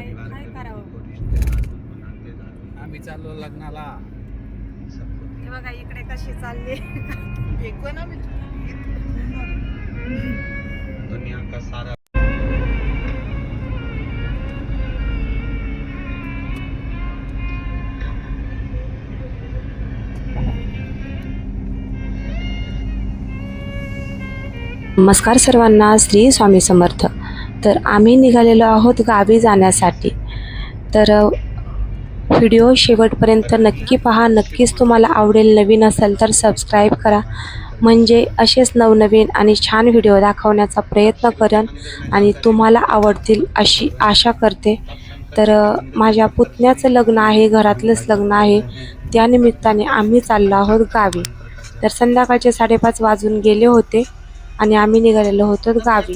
काय करावं. आम्ही चाललो लग्नाला. हे बघा इकडे कशी चालली. दुनिया का सारा नमस्कार सर्वांना, श्री स्वामी समर्थ. तर आम्ही निघालेलो आहोत गावी जाण्यासाठी. तर व्हिडिओ शेवटपर्यंत नक्की पहा, नक्कीच तुम्हाला आवडेल. नवीन असेल तर सबस्क्राईब करा, म्हणजे असेच नवनवीन आणि छान व्हिडिओ दाखवण्याचा प्रयत्न करेन आणि तुम्हाला आवडतील अशी आशा करते. तर माझ्या पुतण्याचं लग्न आहे, घरातलंच लग्न आहे, त्यानिमित्ताने आम्ही चाललो आहोत गावी. तर संध्याकाळचे 5:30 वाजून गेले होते आणि आम्ही निघालेलो होतो गावी.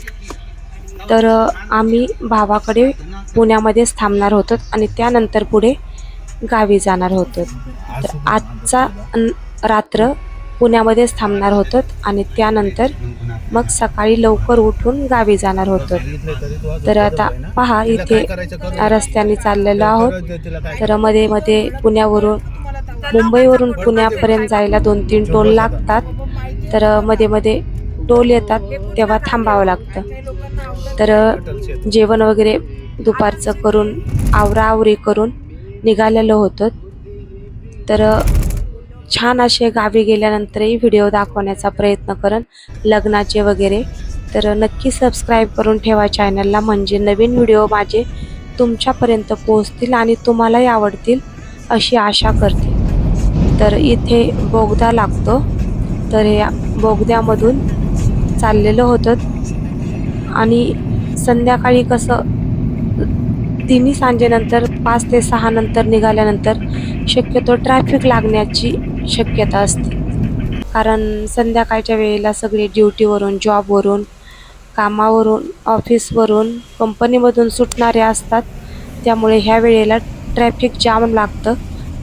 तर आम्ही भावाकडे पुण्यामध्येच थांबणार होतो आणि त्यानंतर पुढे गावी जाणार होतो. तर आजचा रात्र पुण्यामध्येच थांबणार होतो आणि त्यानंतर मग सकाळी लवकर उठून गावी जाणार होतो. तर आता पहा, इथे रस्त्याने चाललेलो आहोत. तर मध्ये मध्ये मुंबईवरून पुण्यापर्यंत जायला 2-3 टोल लागतात. तर मध्ये मध्ये टोल येतात तेव्हा थांबावं लागतं. तर जेवण वगैरे दुपारचं करून आवराआवरी करून निघालेलो होतो. तर छान असे गावी गेल्यानंतरही व्हिडिओ दाखवण्याचा प्रयत्न करेन लग्नाचे वगैरे. तर नक्की सबस्क्राईब करून ठेवा चॅनलला, म्हणजे नवीन व्हिडिओ माझे तुमच्यापर्यंत पोहोचतील आणि तुम्हालाही आवडतील अशी आशा करते. तर इथे बोगदा लागतो, तर या बोगद्यामधून चाललेलो होतो. आणि संध्याकाळी कसं तिन्ही सांजेनंतर 5 ते 6 नंतर निघाल्यानंतर शक्यतो ट्रॅफिक लागण्याची शक्यता असते. कारण संध्याकाळच्या वेळेला सगळे ड्युटीवरून, जॉबवरून, कामावरून, ऑफिसवरून, कंपनीमधून सुटणारे असतात. त्यामुळे ह्या वेळेला ट्रॅफिक जाम लागतं.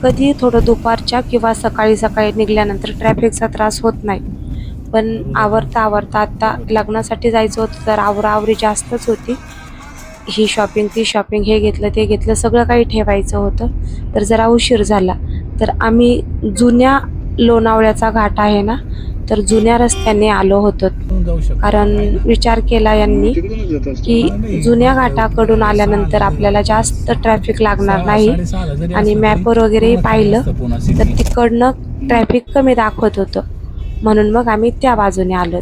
कधी थोडं दुपारच्या किंवा सकाळी सकाळी निघाल्यानंतर ट्रॅफिकचा त्रास होत नाही. पण आवरता आता लग्नासाठी जायचं होतं, तर आवराआवरी जास्तच होती. ही शॉपिंग, ती शॉपिंग, हे घेतलं ते घेतलं, सगळं काही ठेवायचं होतं. तर जरा उशीर झाला. तर आम्ही जुन्या लोणावळ्याचा घाट आहे ना, तर जुन्या रस्त्याने आलो होतो. कारण विचार केला यांनी की जुन्या घाटाकडून आल्यानंतर आपल्याला जास्त ट्रॅफिक लागणार नाही. आणि मॅपवर वगैरेही पाहिलं तर तिकडनं ट्रॅफिक कमी दाखवत होतं, म्हणून मग आम्ही त्या बाजूने आलो.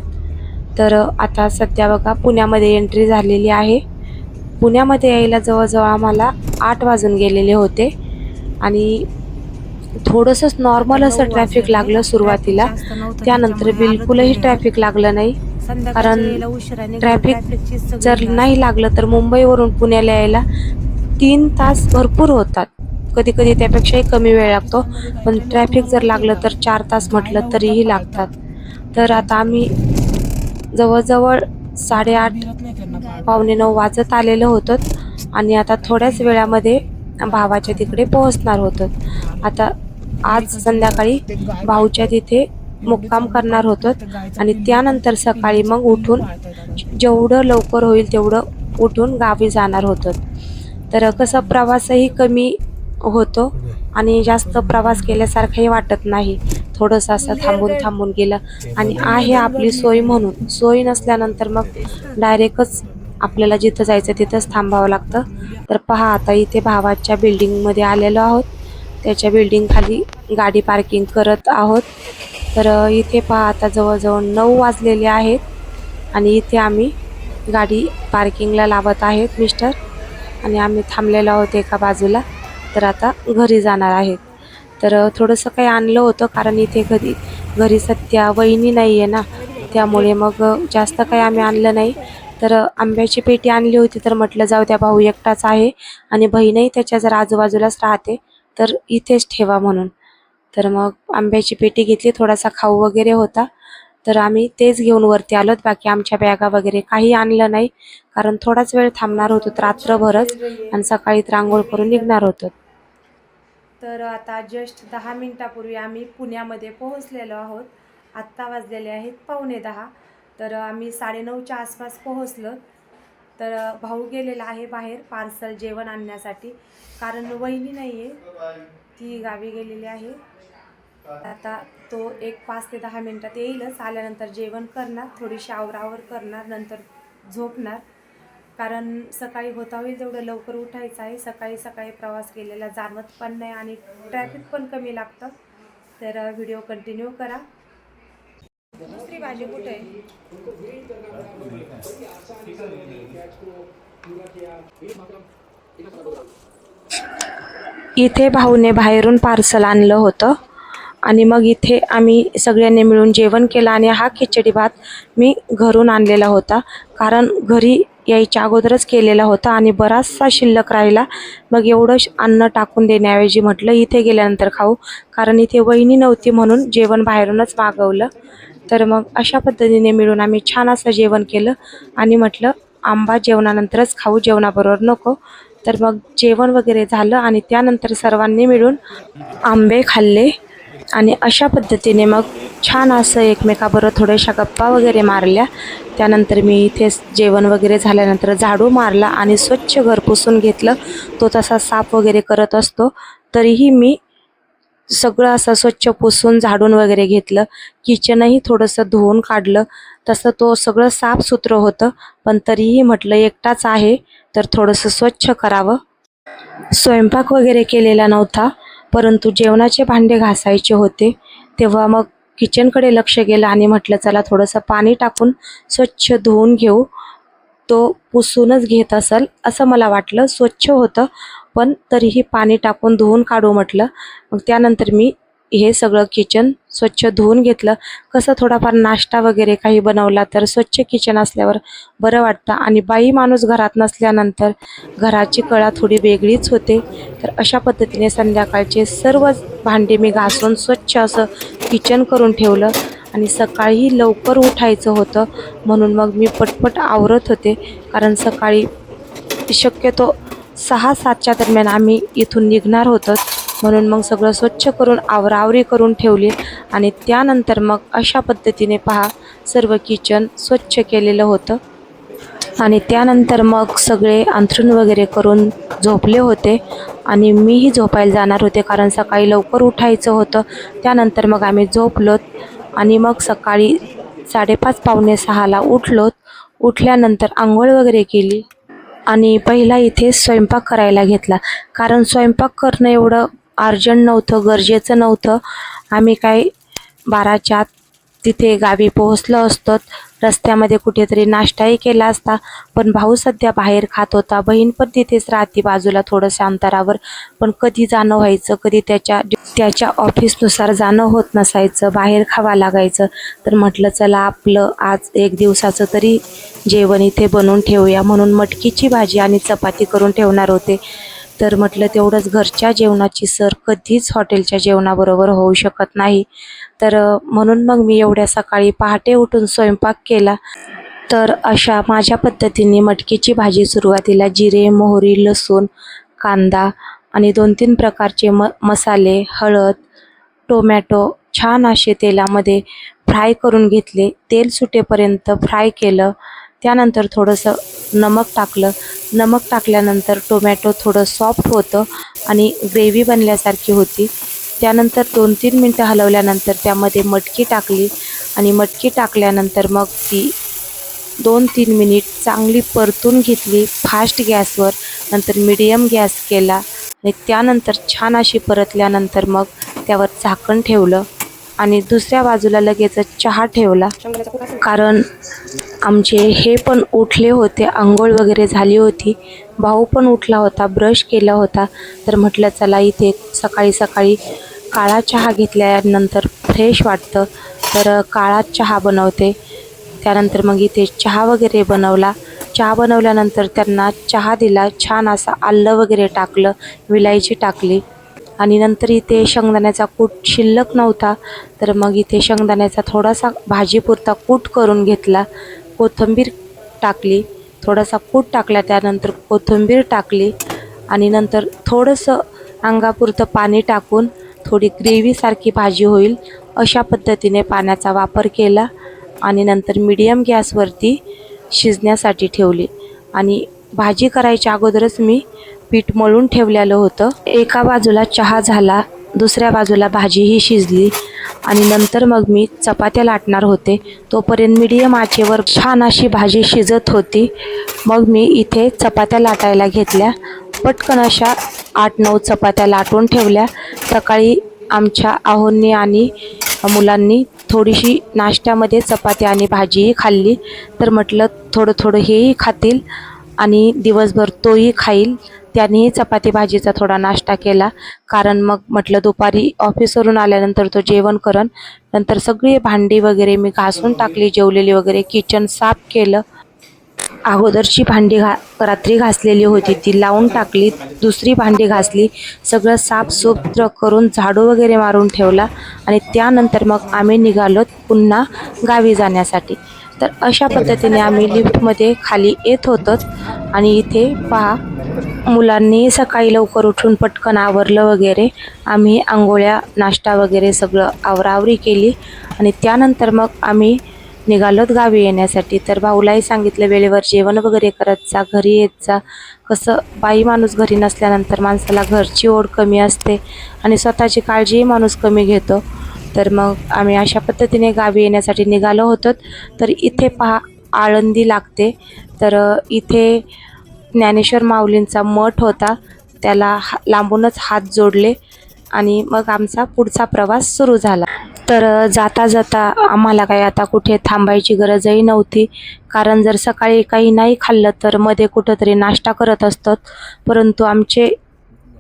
तर आता सध्या बघा पुण्यामध्ये एंट्री झालेली आहे. पुण्यामध्ये यायला जवळजवळ आम्हाला 8 वाजून गेलेले होते आणि थोडंसंच नॉर्मल असं ट्रॅफिक लागलं सुरुवातीला. त्यानंतर बिलकुलही ट्रॅफिक लागलं नाही. कारण ट्रॅफिक जर नाही लागलं तर मुंबईवरून पुण्याला यायला 3 तास भरपूर होतात, कधी कधी त्यापेक्षाही कमी वेळ लागतो. पण ट्रॅफिक जर लागलं तर 4 तास म्हटलं तरीही लागतात. तर आता आम्ही जवळजवळ 8:30 पावणे 9 वाजत आलेलो होतो आणि आता थोड्याच वेळामध्ये भावाच्या तिकडे पोहोचणार होतो. आता आज संध्याकाळी भाऊच्या तिथे मुक्काम करणार होतो आणि त्यानंतर सकाळी मग उठून जेवढं लवकर होईल तेवढं उठून गावी जाणार होतो. तर कसं प्रवासही कमी होतो आणि जास्त प्रवास केल्यासारखंही वाटत नाही. थोडंसं असं थांबून थांबून गेलं आणि आहे आपली सोय म्हणून. सोय नसल्यानंतर मग डायरेक्टच आपल्याला जिथं जायचं तिथंच थांबावं लागतं. तर पहा, आता इथे भावाच्या बिल्डिंगमध्ये आलेलो आहोत. त्याच्या बिल्डिंग खाली गाडी पार्किंग करत आहोत. तर इथे पहा, आता जवळजवळ 9 वाजलेले आहेत आणि इथे आम्ही गाडी पार्किंगला लावत आहेत मिस्टर, आणि आम्ही थांबलेलो आहोत एका बाजूला. तर आता घरी जाणार आहेत. तर थोडंसं काही आणलं होतं, कारण इथे घरी सध्या वहिनी नाही आहे ना, त्यामुळे मग जास्त काही आम्ही आणलं नाही. तर आंब्याची पेटी आणली होती, तर म्हटलं जाऊ द्या, भाऊ एकटाच आहे आणि बहीणही त्याच्या जर आजूबाजूलाच राहते, तर इथेच ठेवा म्हणून. तर मग आंब्याची पेटी घेतली, थोडासा खाऊ वगैरे होता, तर आम्ही तेच घेऊन वरती आलोत. बाकी आमच्या बॅगा वगैरे काही आणलं नाही, कारण थोडाच वेळ थांबणार होतो रात्रभरच आणि सकाळी रांगोळ करून निघणार होतो. तर आता जस्ट 10 मिनिटापूर्वी आम्ही पुण्यामध्ये पोहोचलेलो आहोत. आत्ता वाजलेले आहेत 9:15. तर आम्ही 9:30च्या आसपास पोहोचलो. तर भाऊ गेलेला आहे बाहेर पार्सल जेवण आणण्यासाठी, कारण वहिनी नाही आहे, ती गावी गेलेली आहे. आता तो एक 5 ते 10 मिनटात येईलच. आल्यानंतर जेवण करणार, थोडीशी आवरावर करणार, नंतर झोपणार. कारण सकाळी होता होईल तेवढं लवकर उठायचं आहे. सकाळी सकाळी प्रवास केलेला जाणवत पण नाही आणि ट्रॅफिक पण कमी लागतं. तर व्हिडिओ कंटिन्यू करा. दुसरी भाजी कुठे आहे? इथे भाऊने बाहेरून पार्सल आणलं होतं आणि मग इथे आम्ही सगळ्यांनी मिळून जेवण केलं. आणि हा खिचडी भात मी घरून आणलेला होता, कारण घरी यायच्या अगोदरच केलेला होता आणि बराचसा शिल्लक राहिला. मग एवढं अन्न टाकून देण्याऐवजी म्हटलं इथे गेल्यानंतर खाऊ, कारण इथे वहिनी नव्हती म्हणून जेवण बाहेरूनच मागवलं. तर मग अशा पद्धतीने मिळून आम्ही छान असं जेवण केलं आणि म्हटलं आंबा जेवणानंतरच खाऊ, जेवणाबरोबर नको. तर मग जेवण वगैरे झालं आणि त्यानंतर सर्वांनी मिळून आंबे खाल्ले आणि अशा पद्धतीने मग छान असं एकमेकाबरोबर थोड्याशा गप्पा वगैरे मारल्या. त्यानंतर मी इथे जेवण वगैरे झाल्यानंतर झाडू मारला आणि स्वच्छ घर पुसून घेतलं. तो तसा साफ वगैरे करत असतो, तरीही मी सगळं असं स्वच्छ पुसून झाडून वगैरे घेतलं. किचनही थोडंसं धुवून काढलं. तसं तो सगळं साफसुथरं होतं, पण तरीही म्हटलं एकटाच आहे तर थोडंसं स्वच्छ करावं. स्वयंपाक वगैरे केलेला नव्हता, परंतु जेवणाचे भांडे घासायचे होते. तेव्हा मग किचनकडे लक्ष गेलं आणि म्हटलं चला थोडंसं पाणी टाकून स्वच्छ धुवून घेऊ. तो पुसूनच घेत असेल असं मला वाटलं. स्वच्छ होतं, पण तरीही पाणी टाकून धुवून काढू म्हटलं. मग त्यानंतर मी हे सगळं किचन स्वच्छ धुवून घेतलं. कसं थोडाफार नाश्ता वगैरे काही बनवला तर स्वच्छ किचन असल्यावर बरं वाटतं आणि बाई माणूस घरात नसल्यानंतर घराची कळा थोडी वेगळीच होते. तर अशा पद्धतीने संध्याकाळचे सर्व भांडे मी घासून स्वच्छ असं किचन करून ठेवलं. आणि सकाळी लवकर उठायचं होतं म्हणून मग मी पटपट आवरत होते, कारण सकाळी शक्यतो 6-7च्या दरम्यान आम्ही इथून निघणार होतो. म्हणून मग सगळं स्वच्छ करून आवरावरी करून ठेवली आणि त्यानंतर मग अशा पद्धतीने पहा सर्व किचन स्वच्छ केलेलं होतं. आणि त्यानंतर मग सगळे अंथरूण वगैरे करून झोपले होते आणि मीही झोपायला जाणार होते, कारण सकाळी लवकर उठायचं होतं. त्यानंतर मग आम्ही झोपलोत आणि मग सकाळी 5:30 पावणे 6ला उठलोत. उठल्यानंतर आंघोळ वगैरे केली आणि पहिला इथे स्वयंपाक करायला घेतला, कारण स्वयंपाक करणं एवढं अर्जंट नव्हतं, गरजेचं नव्हतं. आम्ही काय 12च्या आत तिथे गावी पोहोचलो असतो. रस्त्यामध्ये कुठेतरी नाश्ताही केला असता, पण भाऊ सध्या बाहेर खात होता. बहीण पण तिथेच राहते बाजूला थोडंसं अंतरावर, पण कधी जाणं व्हायचं, कधी त्याच्या ऑफिसनुसार जाणं होत नसायचं, बाहेर खावा लागायचं. तर म्हटलं चला आपलं आज एक दिवसाचं तरी जेवण इथे बनवून ठेवूया, म्हणून मटकीची भाजी आणि चपाती करून ठेवणार होते. तर म्हटलं तेवढंच घरच्या जेवणाची सर कधीच हॉटेलच्या जेवणाबरोबर होऊ शकत नाही. तर म्हणून मग मी एवढ्या सकाळी पहाटे उठून स्वयंपाक केला. तर अशा माझ्या पद्धतीने मटकीची भाजी सुरुवातीला जिरे, मोहरी, लसूण, कांदा आणि 2-3 प्रकारचे मसाले, हळद, टोमॅटो छान असे तेलामध्ये फ्राय करून घेतले. तेल सुटेपर्यंत फ्राय केलं. त्यानंतर थोडंसं नमक टाकलं. नमक टाकल्यानंतर टोमॅटो थोडं सॉफ्ट होतं आणि ग्रेव्ही बनल्यासारखी होती. त्यानंतर 2-3 मिनटं हलवल्यानंतर त्यामध्ये मटकी टाकली आणि मटकी टाकल्यानंतर मग ती 2-3 मिनिट चांगली परतून घेतली फास्ट गॅसवर. नंतर मीडियम गॅस केला आणि त्यानंतर छान अशी परतल्यानंतर मग त्यावर झाकण ठेवलं आणि दुसऱ्या बाजूला लगेच चहा ठेवला, कारण आमचे हे पण उठले होते, आंघोळ वगैरे झाली होती. भाऊ पण उठला होता, ब्रश केला होता. तर म्हटलं चला इथे सकाळी सकाळी काळा चहा घेतल्यानंतर फ्रेश वाटतं, तर काळा चहा बनवते. त्यानंतर मग इथे चहा वगैरे बनवला. चहा बनवल्यानंतर त्यांना चहा दिला. छान असा आलं वगैरे टाकलं, विलायची टाकली आणि नंतर इथे शेंगदाण्याचा कूट शिल्लक नव्हता, तर मग इथे शेंगदाण्याचा थोडासा भाजीपुरता कूट करून घेतला. कोथिंबीर टाकली, थोडासा कूट टाकला, त्यानंतर कोथिंबीर टाकली आणि नंतर थोडंसं अंगापुरतं पाणी टाकून थोडी ग्रेव्हीसारखी भाजी होईल अशा पद्धतीने पाण्याचा वापर केला आणि नंतर मीडियम गॅसवरती शिजण्यासाठी ठेवली. आणि भाजी करायच्या अगोदरच मी पीठ मळून ठेवलेलं होतं. एका बाजूला चहा झाला, दुसऱ्या बाजूला भाजीही शिजली आणि नंतर मग मी चपात्या लाटणार होते. तोपर्यंत मीडियम आचेवर छान अशी भाजी शिजत होती. मग मी इथे चपात्या लाटायला घेतल्या. पटकन अशा 8-9 चपात्या लाटून ठेवल्या. सकाळी आमच्या आहोंनी आणि मुलांनी थोडीशी नाश्त्यामध्ये चपाती आणि भाजीही खाल्ली. तर म्हटलं थोडं थोडं हेही खातील आणि दिवसभर तोही खाईल. त्यानेही चपाती भाजीचा थोडा नाश्ता केला, कारण मग म्हटलं दुपारी ऑफिसवरून आल्यानंतर तो जेवण करन. नंतर सगळी भांडी वगैरे मी घासून टाकली, जेवलेली वगैरे. किचन साफ केलं. अगोदरची भांडी रात्री घासलेली होती ती लावून टाकली, दुसरी भांडी घासली, सगळं साफसुथरं करून झाडू वगैरे मारून ठेवला आणि त्यानंतर मग आम्ही निघालो पुन्हा गावी जाण्यासाठी. तर अशा पद्धतीने आम्ही लिफ्टमध्ये खाली येत होतो आणि इथे पहा, मुलांनी सकाळी लवकर उठून पटकन आवरलं वगैरे. आम्ही आंघोळ्या, नाश्ता वगैरे सगळं आवराआवरी केली आणि त्यानंतर मग आम्ही निघालोत गावी येण्यासाठी. तर भाऊलाही सांगितलं वेळेवर जेवण वगैरे करत जा, घरी येत जा. कसं बाई माणूस घरी नसल्यानंतर माणसाला घरची ओढ कमी असते आणि स्वतःची काळजीही माणूस कमी घेतो. तर मग आम्ही अशा पद्धतीने गावी येण्यासाठी निघालो होतो. तर इथे पहा, आळंदी लागते. तर इथे ज्ञानेश्वर माऊलींचा मठ होता, त्याला लांबूनच हात जोडले आणि मग आमचा पुढचा प्रवास सुरू झाला. तर जाता जाता आम्हाला काही आता कुठे थांबायची गरजही नव्हती, कारण जर सकाळी काही नाही खाल्लं तर मध्ये कुठंतरी नाश्ता करत असतात. परंतु आमचे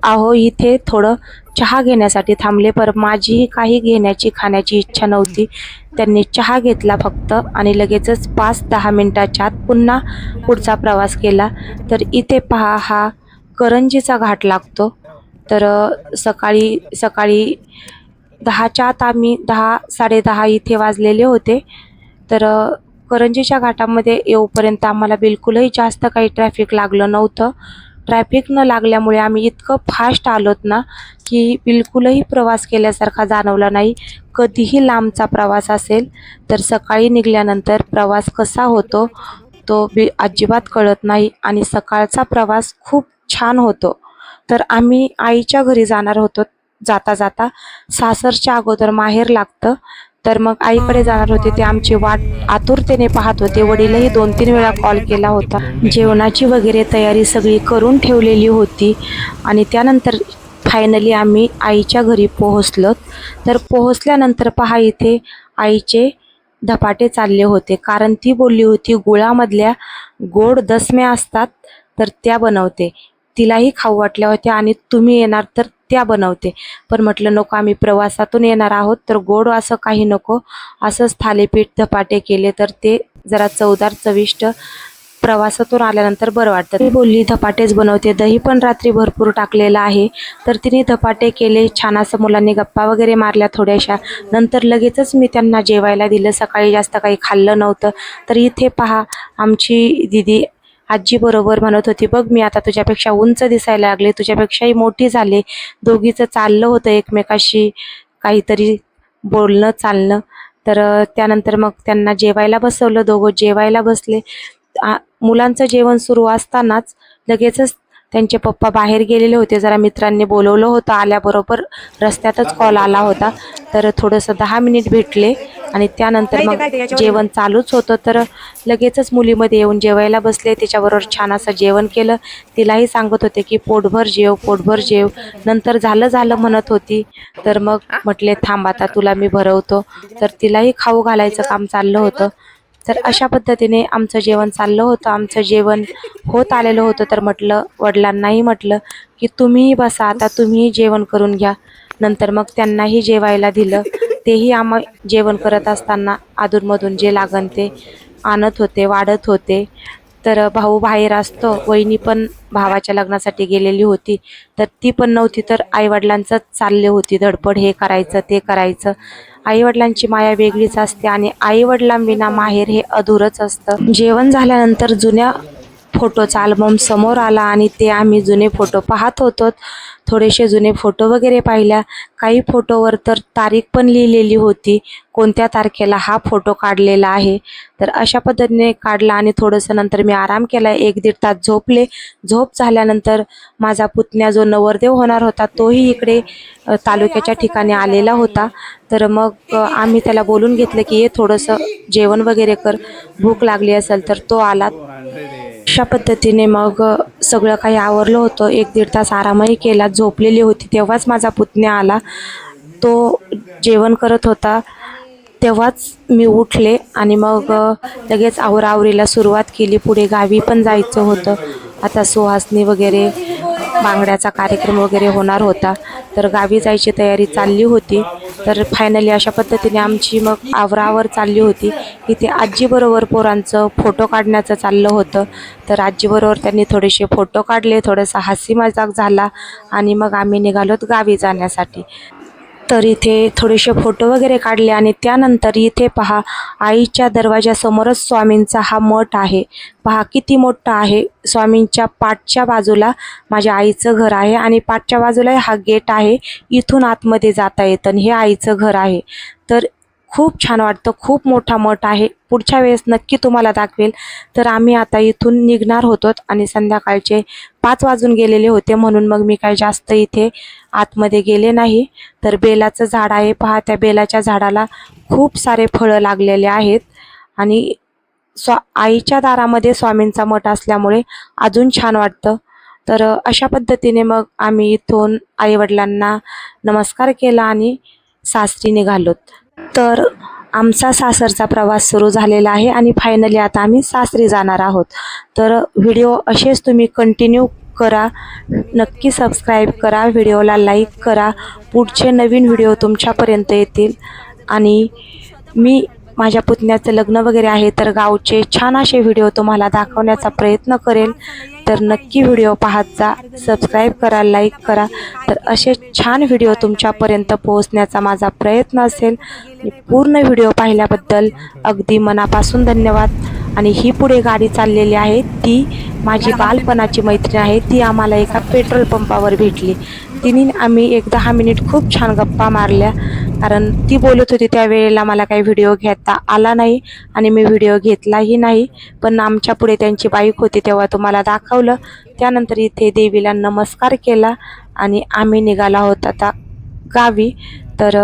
आहो इथे थोडं चहा घेण्यासाठी थांबले, पर माझीही काही घेण्याची खाण्याची इच्छा नव्हती. त्यांनी चहा घेतला फक्त आणि लगेचच 5-10 मिनटाच्या आत पुन्हा पुढचा प्रवास केला. तर इथे पहा, हा करंजीचा घाट लागतो. तर सकाळी 10च्या आत आम्ही 10-10:30 इथे वाजलेले होते. तर करंजीच्या घाटामध्ये येऊपर्यंत आम्हाला बिलकुलही जास्त काही ट्रॅफिक लागलं नव्हतं. ट्रॅफिक न लागल्यामुळे आम्ही इतकं फास्ट आलोत ना, की बिलकुलही प्रवास केल्यासारखा जाणवला नाही. कधीही लांबचा प्रवास असेल तर सकाळी निघाल्यानंतर प्रवास कसा होतो तो अजिबात कळत नाही आणि सकाळचा प्रवास खूप छान होतो. तर आम्ही आईच्या घरी जाणार होतो. जाता जाता सासरच्या अगोदर माहेर लागतं. तर मग आईकडे जाणार होते, ते आमची वाट आतुरतेने पाहत होते. वडीलही 2-3 वेळा कॉल केला होता. जेवणाची वगैरे तयारी सगळी करून ठेवलेली होती आणि त्यानंतर फायनली आम्ही आईच्या घरी पोहोचलो. तर पोहोचल्यानंतर पहा, इथे आईचे धपाटे चालले होते, कारण ती बोलली होती गुळामधल्या गोड दसम्या असतात तर त्या बनवते. तिलाही खाऊ वाटल्या होत्या आणि तुम्ही येणार तर त्या बनवते. पण म्हटलं नको, आम्ही प्रवासातून येणार आहोत तर गोड असं काही नको, असंच थालीपीठ धपाटे केले तर ते जरा चवदार चविष्ट प्रवासातून आल्यानंतर बरं वाटतं. ती बोलली धपाटेच बनवते, दही पण रात्री भरपूर टाकलेलं आहे. तर तिने धपाटे केले. छान असं मुलांनी गप्पा वगैरे मारल्या थोड्याशा. नंतर लगेचच मी त्यांना जेवायला दिलं. सकाळी जास्त काही खाल्लं नव्हतं. तर इथे पहा, आमची दिदी आजी बरोबर म्हणत होती, बघ मी आता तुझ्यापेक्षा उंच दिसायला लागले, तुझ्यापेक्षाही मोठी झाले. दोघीचं चाललं होतं एकमेकाशी काहीतरी बोलणं चालणं. तर त्यानंतर मग त्यांना जेवायला बसवलं. दोघं जेवायला बसले. मुलांचं जेवण सुरू असतानाच लगेचच त्यांचे पप्पा बाहेर गेलेले होते, जरा मित्रांनी बोलवलं होतं. आल्याबरोबर रस्त्यातच कॉल आला होता. तर थोडंसं 10 मिनिट भेटले आणि त्यानंतर मग जेवण चालूच होतं. तर लगेचच मुलीमध्ये येऊन जेवायला बसले. तिच्याबरोबर छान असं जेवण केलं. तिलाही सांगत होते की पोटभर जेव, पोटभर जेव. नंतर झालं म्हणत होती. तर मग म्हटले थांब आता तुला मी भरवतो. तर तिलाही खाऊ घालायचं काम चाललं होतं. तर अशा पद्धतीने आमचं जेवण चाललं होतं. आमचं जेवण होत आलेलं होतं. तर म्हटलं वडिलांनाही म्हटलं की तुम्हीही बसा आता, तुम्हीही जेवण करून घ्या. नंतर मग त्यांनाही जेवायला दिलं. तेही आम्ही जेवण करत असताना अधूनमधून जे लागन ते आणत होते, वाढत होते. तर भाऊ बाहेर असतो. वहिनी पण भावाच्या लग्नासाठी गेलेली होती, तर ती पण नव्हती. तर आईवडिलांचंच चालले होती धडपड, हे करायचं ते करायचं. आईवडिलांची माया वेगळीच असते आणि आईवडिलांविना माहेर हे अधुरच असतं. जेवण झाल्यानंतर जुन्या फोटोचा अल्बम समोर आला आणि ते आम्ही जुने फोटो पाहत होतो. थोडेसे जुने फोटो वगैरे पाहिल्या. काही फोटोवर तर तारीख पण लिहिलेली होती, कोणत्या तारखेला हा फोटो काढलेला आहे. तर अशा पद्धतीने काढला आणि थोडंसं नंतर मी आराम केला. 1-1.5 तास झोपले. झोप झाल्यानंतर माझा पुतण्या जो नवरदेव होणार होता तोही इकडे तालुक्याच्या ठिकाणी आलेला होता. तर मग आम्ही त्याला बोलून घेतलं की ये थोडंसं जेवण वगैरे कर, भूक लागली असेल. तर तो आला. अशा पद्धतीने मग सगळं काही आवरलं होतं. 1-1.5 तास आरामही केला. झोपलेली होती तेव्हाच माझा पुतण्या आला. तो जेवण करत होता तेव्हाच मी उठले आणि मग लगेच आवराआवरीला सुरुवात केली. पुढे गावी पण जायचं होतं. आता सुहासनी वगैरे बांगड्याचा कार्यक्रम वगैरे होणार होता, तर गावी जायची तयारी चालली होती. तर फायनली अशा पद्धतीने आमची मग आवराआवर चालली होती. इथे आजीबरोबर पोरांचं फोटो काढण्याचं चाललं होतं. तर आजीबरोबर त्यांनी थोडेसे फोटो काढले, थोडासा हसी मजाक झाला आणि मग आम्ही निघालोत गावी जाण्यासाठी. तर इथे थोडेसे फोटो वगैरे काढले आणि त्यानंतर इथे पहा, आईच्या दरवाजासमोरच स्वामींचा हा मठ आहे. पहा किती मोठा आहे. स्वामींच्या पाठच्या बाजूला माझ्या आईचं घर आहे आणि पाठच्या बाजूला हा गेट आहे. इथून आतमध्ये जाता येतं आणि हे आईचं घर आहे. तर खूप छान वाटतं. खूप मोठा मठ आहे. पुढच्या वेळेस नक्की तुम्हाला दाखवेल. तर आम्ही आता इथून निघणार होतो आणि संध्याकाळचे 5 वाजून गेलेले होते, म्हणून मग मी काही जास्त इथे आतमध्ये गेले नाही. तर बेलाचं झाड आहे पहा, त्या बेलाच्या झाडाला खूप सारे फळं लागलेले आहेत आणि आईच्या दारामध्ये स्वामींचा मठ असल्यामुळे अजून छान वाटतं. तर अशा पद्धतीने मग आम्ही इथून आईवडिलांना नमस्कार केला आणि सासरी निघालोत. तर आमचा सासरचा प्रवास सुरू झालेला आहे आणि फायनली आता आम्ही सासरी जाणार आहोत. तर व्हिडिओ असेच तुम्ही कंटिन्यू करा, नक्की सबस्क्राईब करा, व्हिडिओला लाईक करा. पुढचे नवीन व्हिडिओ तुमच्यापर्यंत येतील आणि मी माझ्या पुतण्याचं लग्न वगैरे आहे तर गावचे छान असे व्हिडिओ तुम्हाला दाखवण्याचा प्रयत्न करेल. तर नक्की व्हिडिओ पाहत जा, सबस्क्राईब करा, लाईक करा. तर असे छान व्हिडिओ तुमच्यापर्यंत पोहोचण्याचा माझा प्रयत्न असेल. पूर्ण व्हिडिओ पाहिल्याबद्दल अगदी मनापासून धन्यवाद. आणि ही पुढे गाडी चाललेली आहे ती माझी बालपणाची मैत्रीण आहे. ती आम्हाला एका पेट्रोल पंपावर भेटली. तिने आम्ही एक 10 मिनिट खूप छान गप्पा मारल्या, कारण ती बोलत होती त्यावेळेला मला काही व्हिडिओ घेता आला नाही आणि मी व्हिडिओ घेतलाही नाही. पण आमच्या पुढे त्यांची बाईक होती तेव्हा तुम्हाला दाखवलं. त्यानंतर इथे देवीला नमस्कार केला आणि आम्ही निघाला आहोत आता गावी. तर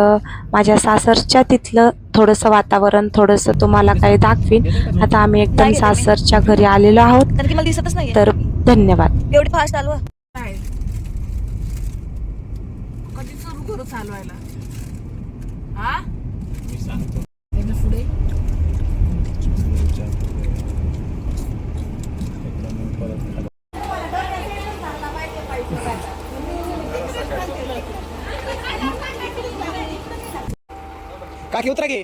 माझ्या सासरच्या तिथलं थोडंसं वातावरण थोडंसं तुम्हाला काही दाखवीन. आता आम्ही एकदम सासरच्या घरी आलेलो आहोत. तर धन्यवाद. एवढी फास्ट चालवा कधी सुरू करू चालवायला हा मी सांगतो पुढे काकी उतरा की